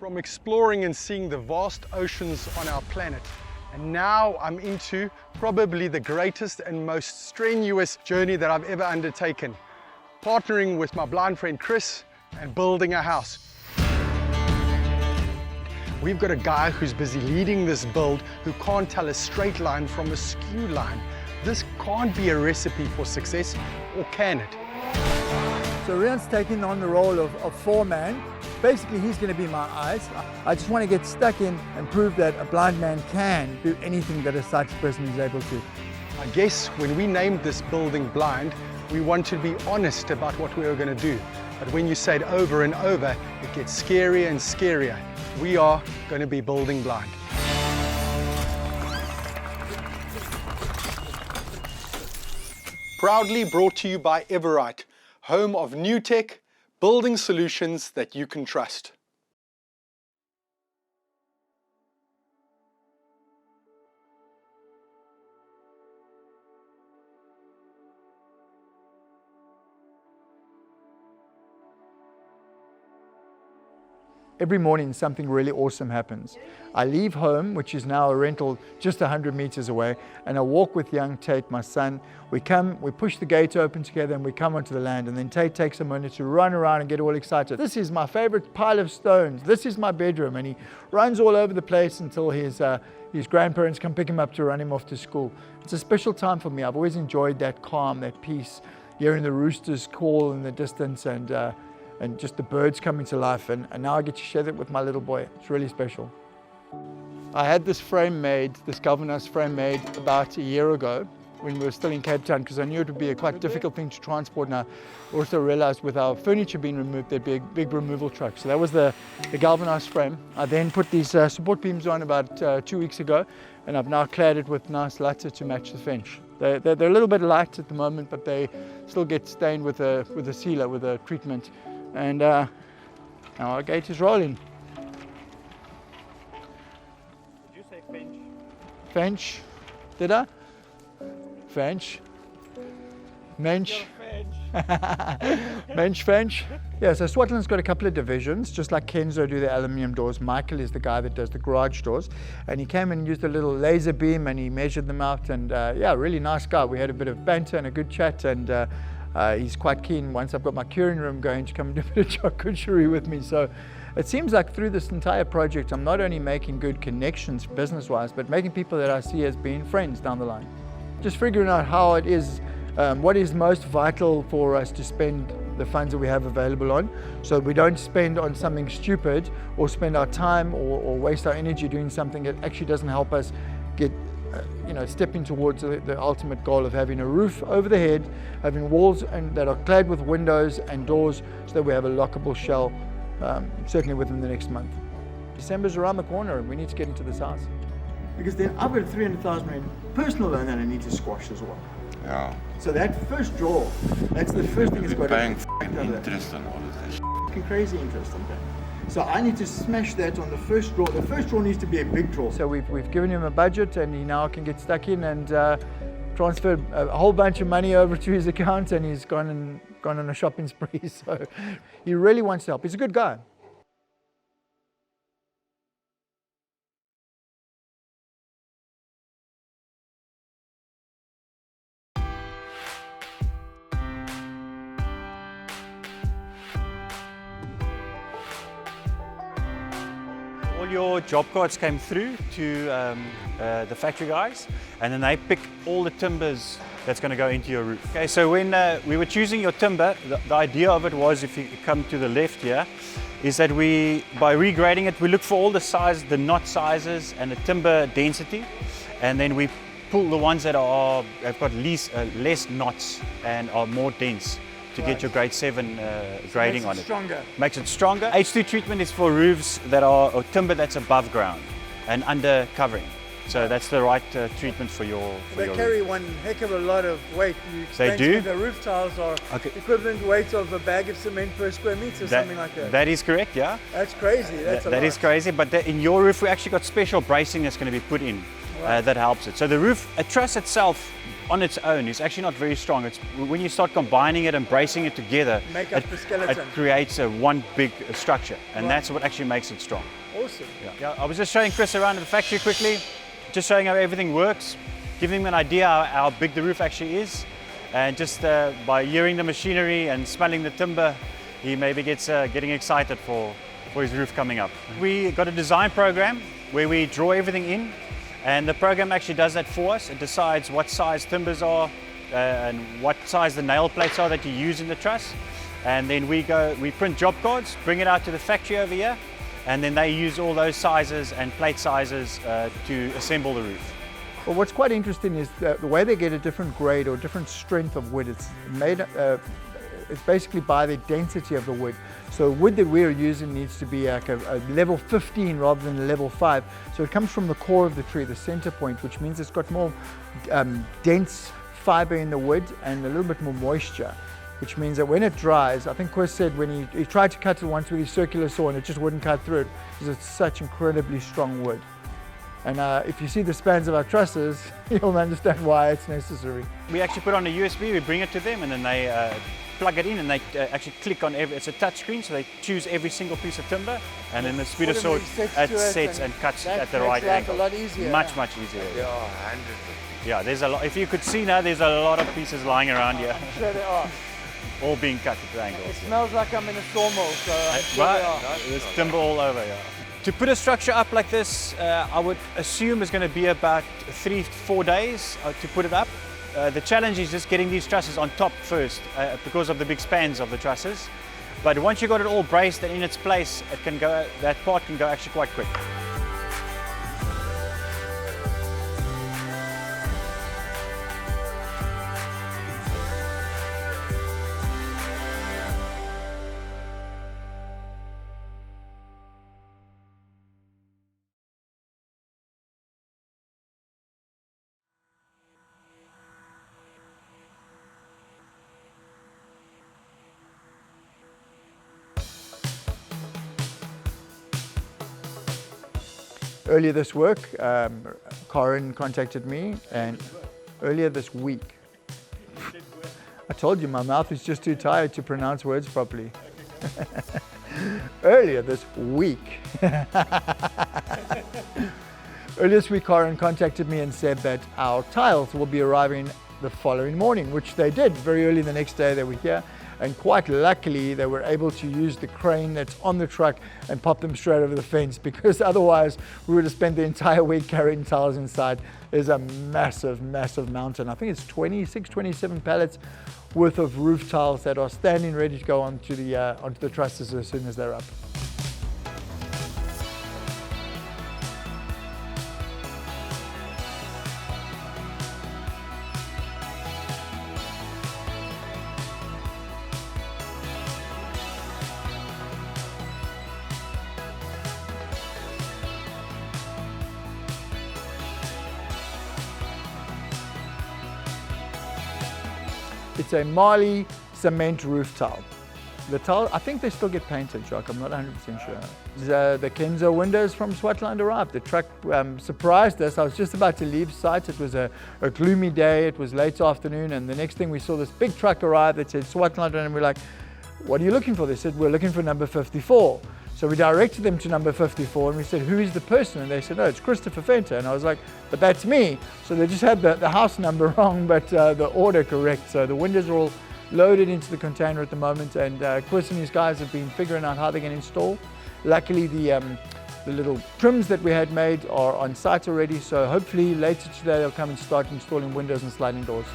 from exploring and seeing the vast oceans on our planet. And now I'm into probably the greatest and most strenuous journey that I've ever undertaken. Partnering with my blind friend Chris and building a house. We've got a guy who's busy leading this build who can't tell a straight line from a skew line. This can't be a recipe for success, or can it? So Riaan's taking on the role of foreman. Basically, he's going to be my eyes. I just want to get stuck in and prove that a blind man can do anything that a sighted person is able to. I guess when we named this building Blind, we wanted to be honest about what we were going to do. But when you say it over and over, it gets scarier and scarier. We are going to be building blind. Proudly brought to you by Everite, home of Nutec, building solutions that you can trust. Every morning something really awesome happens. I leave home, which is now a rental just 100 meters away, and I walk with young Tate, my son. We push the gate open together and we come onto the land, and then Tate takes a minute to run around and get all excited. This is my favorite pile of stones. This is my bedroom, and he runs all over the place until his grandparents come pick him up to run him off to school. It's a special time for me. I've always enjoyed that calm, that peace, hearing the roosters call in the distance and just the birds coming to life, and now I get to share that with my little boy. It's really special. I had this frame made, this galvanized frame made about a year ago when we were still in Cape Town, because I knew it would be a quite difficult thing to transport, and I also realized with our furniture being removed there'd be a big removal truck. So that was the galvanized frame. I then put these support beams on about 2 weeks ago, and I've now clad it with nice latte to match the fence. They're a little bit light at the moment, but they still get stained with a sealer, with a treatment. And now our gate is rolling. Did you say fence? Fence? Did I? Fence? Mensch? Mensch, fence? Yeah, so Swartland's got a couple of divisions, just like Kenzo do the aluminium doors. Michael is the guy that does the garage doors. And he came and used a little laser beam and he measured them out, and yeah, really nice guy. We had a bit of banter and a good chat, and he's quite keen, once I've got my curing room going, to come and do a bit of charcuterie with me. So it seems like through this entire project, I'm not only making good connections business-wise, but making people that I see as being friends down the line. Just figuring out how it is, what is most vital for us to spend the funds that we have available on, so we don't spend on something stupid or spend our time or waste our energy doing something that actually doesn't help us get stepping towards the ultimate goal of having a roof over the head, having walls that are clad with windows and doors, so that we have a lockable shell, certainly within the next month. December's around the corner and we need to get into this house. Because then I've got a 300,000 rand personal loan that I need to squash as well. Yeah. So that first draw, that's the first thing that's got to paying interest on all of this. Fucking crazy interest on that. So I need to smash that on the first draw. The first draw needs to be a big draw. So we've given him a budget, and he now can get stuck in and transfer a whole bunch of money over to his account, and he's gone on a shopping spree. So he really wants to help. He's a good guy. All your job cards came through to the factory guys, and then they pick all the timbers that's going to go into your roof. Okay, so when we were choosing your timber, the idea of it was, if you come to the left here, is that by regrading it, we look for all the size, the knot sizes and the timber density, and then we pull the ones that have got less knots and are more dense, to get your grade 7 grading on it. Stronger. Makes it stronger. H2 treatment is for roofs that are, or timber that's above ground and under covering. So that's the right treatment for your They carry one heck of a lot of weight. You They do. The roof tiles are equivalent weight of a bag of cement per square meter, something like that. That is correct, yeah. That's crazy. That's a lot. That is crazy, but in your roof we actually got special bracing that's going to be put in. that helps it. So the roof, a truss itself on its own is actually not very strong. It's when you start combining it and bracing it together, Make up the skeleton. it creates one big structure, and that's what actually makes it strong. Awesome. Yeah, I was just showing Chris around the factory quickly, just showing how everything works, giving him an idea how big the roof actually is, and just by hearing the machinery and smelling the timber, he maybe gets getting excited for his roof coming up. We got a design program where we draw everything in, and the program actually does that for us. It decides what size timbers are and what size the nail plates are that you use in the truss, and then we print job cards, bring it out to the factory over here, and then they use all those sizes and plate sizes to assemble the roof. Well, what's quite interesting is the way they get a different grade or different strength of wood. It's made, it's basically by the density of the wood. So wood that we're using needs to be like a level 15 rather than a level 5. So it comes from the core of the tree, the center point, which means it's got more dense fiber in the wood and a little bit more moisture, which means that when it dries, I think Chris said when he tried to cut it once with his circular saw and it just wouldn't cut through it because it's such incredibly strong wood. And if you see the spans of our trusses, you'll understand why it's necessary. We actually put on a USB, we bring it to them, and then they plug it in and they actually click on it's a touch screen, so they choose every single piece of timber, and then the speeder saw sets and cuts at the right angle. A lot easier. Much easier. Yeah, 100%. Yeah, there's a lot. If you could see now, there's a lot of pieces lying around here, I'm sure they are. all being cut at the angles. It smells like I'm in a sawmill, so I'm sure Right, they are. there's timber all over here. To put a structure up like this, I would assume it's going to be about 3-4 days to put it up. The challenge is just getting these trusses on top first because of the big spans of the trusses. But once you got it all braced and in its place, it can go. That part can go actually quite quick. Earlier this Corin contacted me, and earlier this week, I told you my mouth is just too tired to pronounce words properly. Earlier this week, Corin contacted me and said that our tiles will be arriving the following morning, which they did very early the next day they were here. And quite luckily, they were able to use the crane that's on the truck and pop them straight over the fence, because otherwise we would have spent the entire week carrying tiles inside. There's a massive, massive mountain. I think it's 26, 27 pallets worth of roof tiles that are standing ready to go onto the trusses as soon as they're up. It's a Marley cement roof tile. The tile, I think they still get painted, Jacques, I'm not 100% sure. The Kenzo windows from Swartland arrived. The truck surprised us. I was just about to leave site. It was a gloomy day, it was late afternoon, and the next thing we saw this big truck arrive that said Swartland, and we're like, what are you looking for? They said, we're looking for number 54. So we directed them to number 54 and we said, who is the person? And they said, no, it's Christopher Fenter. And I was like, but that's me. So they just had the house number wrong, but the order correct. So the windows are all loaded into the container at the moment, and Chris and his guys have been figuring out how they can install. Luckily, the little trims that we had made are on site already. So hopefully later today, they'll come and start installing windows and sliding doors.